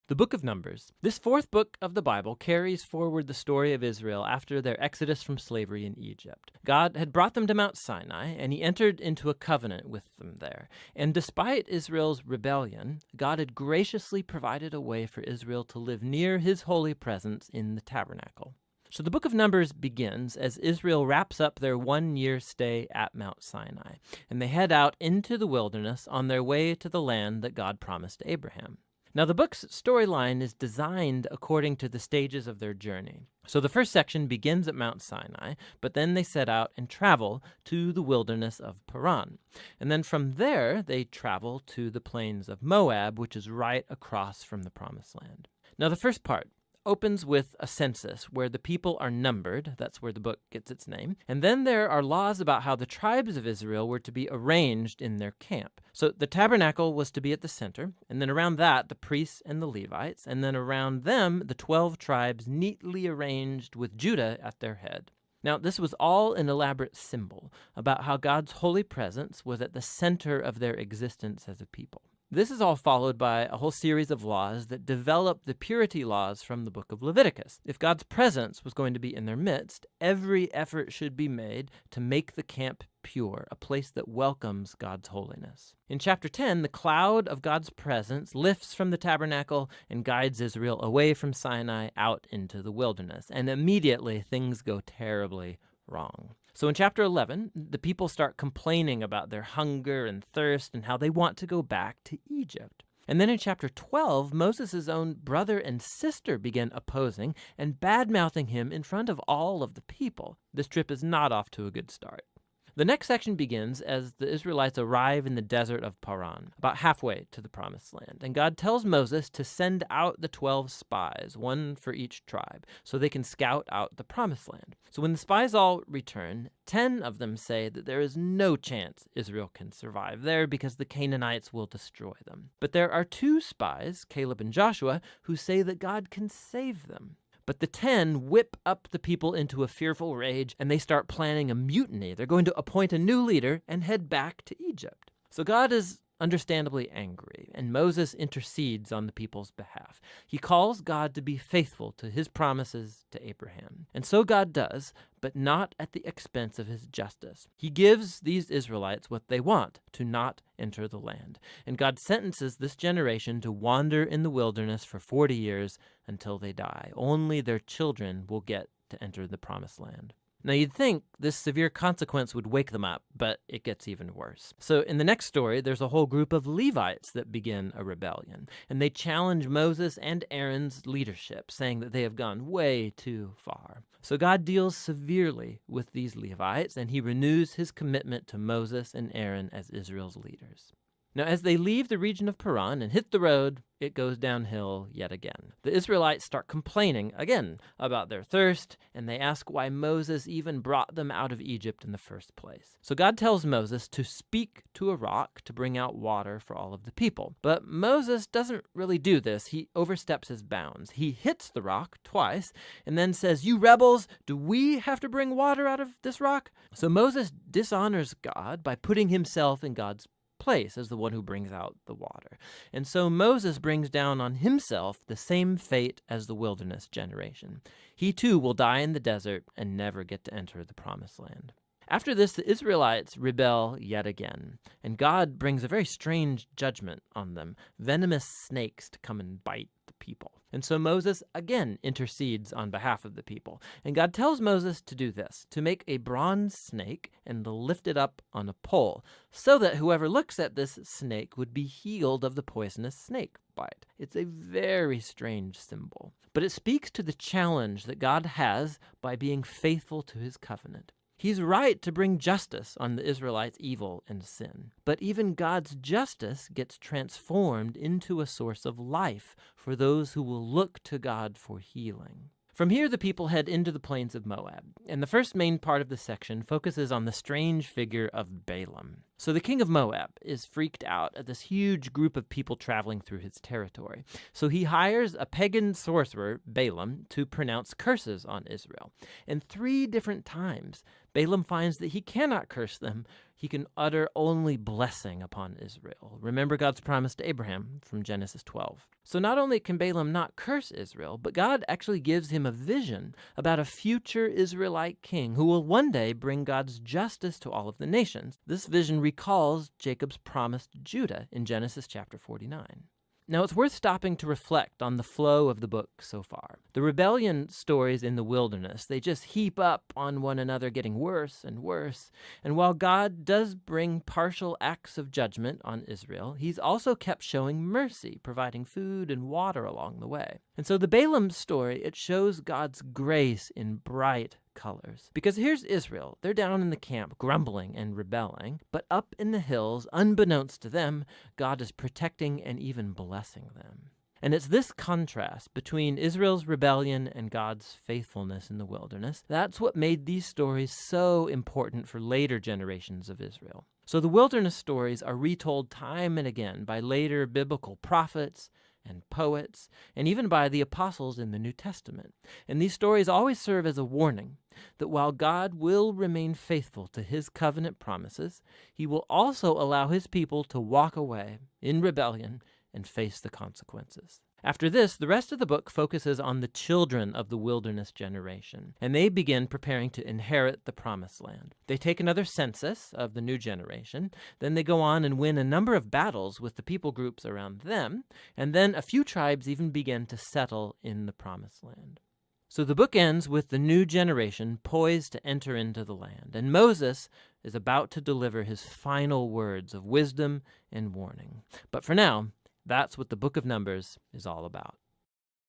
The book of Numbers. This fourth book of the Bible carries forward the story of Israel after their exodus from slavery in Egypt. God had brought them to Mount Sinai, and he entered into a covenant with them there. And despite Israel's rebellion, God had graciously provided a way for Israel to live near his holy presence in the tabernacle. So the book of Numbers begins as Israel wraps up their 1-year stay at Mount Sinai, and they head out into the wilderness on their way to the land that God promised Abraham. Now, the book's storyline is designed according to the stages of their journey. So the first section begins at Mount Sinai, but then they set out and travel to the wilderness of Paran. And then from there, they travel to the plains of Moab, which is right across from the Promised Land. Now, the first part opens with a census where the people are numbered. That's where the book gets its name. And then there are laws about how the tribes of Israel were to be arranged in their camp. So the tabernacle was to be at the center, and then around that, the priests and the Levites, and then around them, the 12 tribes neatly arranged with Judah at their head. Now, this was all an elaborate symbol about how God's holy presence was at the center of their existence as a people. This is all followed by a whole series of laws that develop the purity laws from the book of Leviticus. If God's presence was going to be in their midst, every effort should be made to make the camp pure, a place that welcomes God's holiness. In chapter 10, the cloud of God's presence lifts from the tabernacle and guides Israel away from Sinai out into the wilderness, and immediately things go terribly wrong. So in chapter 11, the people start complaining about their hunger and thirst and how they want to go back to Egypt. And then in chapter 12, Moses' own brother and sister begin opposing and bad-mouthing him in front of all of the people. This trip is not off to a good start. The next section begins as the Israelites arrive in the desert of Paran, about halfway to the Promised Land. And God tells Moses to send out the 12 spies, one for each tribe, so they can scout out the Promised Land. So when the spies all return, 10 of them say that there is no chance Israel can survive there because the Canaanites will destroy them. But there are 2 spies, Caleb and Joshua, who say that God can save them. But the 10 whip up the people into a fearful rage, and they start planning a mutiny. They're going to appoint a new leader and head back to Egypt. So God is understandably angry, and Moses intercedes on the people's behalf. He calls God to be faithful to his promises to Abraham. And so God does, but not at the expense of his justice. He gives these Israelites what they want, to not enter the land. And God sentences this generation to wander in the wilderness for 40 years until they die. Only their children will get to enter the Promised Land. Now, you'd think this severe consequence would wake them up, but it gets even worse. So in the next story, there's a whole group of Levites that begin a rebellion, and they challenge Moses and Aaron's leadership, saying that they have gone way too far. So God deals severely with these Levites, and he renews his commitment to Moses and Aaron as Israel's leaders. Now, as they leave the region of Paran and hit the road, it goes downhill yet again. The Israelites start complaining again about their thirst, and they ask why Moses even brought them out of Egypt in the first place. So God tells Moses to speak to a rock to bring out water for all of the people. But Moses doesn't really do this. He oversteps his bounds. He hits the rock twice and then says, "You rebels, do we have to bring water out of this rock?" So Moses dishonors God by putting himself in God's place as the one who brings out the water. And so Moses brings down on himself the same fate as the wilderness generation. He too will die in the desert and never get to enter the Promised Land. After this, the Israelites rebel yet again, and God brings a very strange judgment on them, venomous snakes to come and bite the people. And so Moses again intercedes on behalf of the people. And God tells Moses to do this, to make a bronze snake and to lift it up on a pole, so that whoever looks at this snake would be healed of the poisonous snake bite. It's a very strange symbol, but it speaks to the challenge that God has by being faithful to his covenant. He's right to bring justice on the Israelites' evil and sin. But even God's justice gets transformed into a source of life for those who will look to God for healing. From here, the people head into the plains of Moab, and the first main part of the section focuses on the strange figure of Balaam. So the king of Moab is freaked out at this huge group of people traveling through his territory. So he hires a pagan sorcerer, Balaam, to pronounce curses on Israel. And 3 different times, Balaam finds that he cannot curse them. He can utter only blessing upon Israel. Remember God's promise to Abraham from Genesis 12. So not only can Balaam not curse Israel, but God actually gives him a vision about a future Israelite king who will one day bring God's justice to all of the nations. This vision recalls Jacob's promise to Judah in Genesis chapter 49. Now, it's worth stopping to reflect on the flow of the book so far. The rebellion stories in the wilderness, they just heap up on one another, getting worse and worse. And while God does bring partial acts of judgment on Israel, he's also kept showing mercy, providing food and water along the way. And so the Balaam story, it shows God's grace in bright colors. Because here's Israel. They're down in the camp grumbling and rebelling, but up in the hills, unbeknownst to them, God is protecting and even blessing them. And it's this contrast between Israel's rebellion and God's faithfulness in the wilderness, that's what made these stories so important for later generations of Israel. So the wilderness stories are retold time and again by later biblical prophets and poets, and even by the apostles in the New Testament. And these stories always serve as a warning that while God will remain faithful to his covenant promises, he will also allow his people to walk away in rebellion and face the consequences. After this, the rest of the book focuses on the children of the wilderness generation, and they begin preparing to inherit the promised land. They take another census of the new generation, then they go on and win a number of battles with the people groups around them, and then a few tribes even begin to settle in the promised land. So the book ends with the new generation poised to enter into the land, and Moses is about to deliver his final words of wisdom and warning. But for now, that's what the book of Numbers is all about.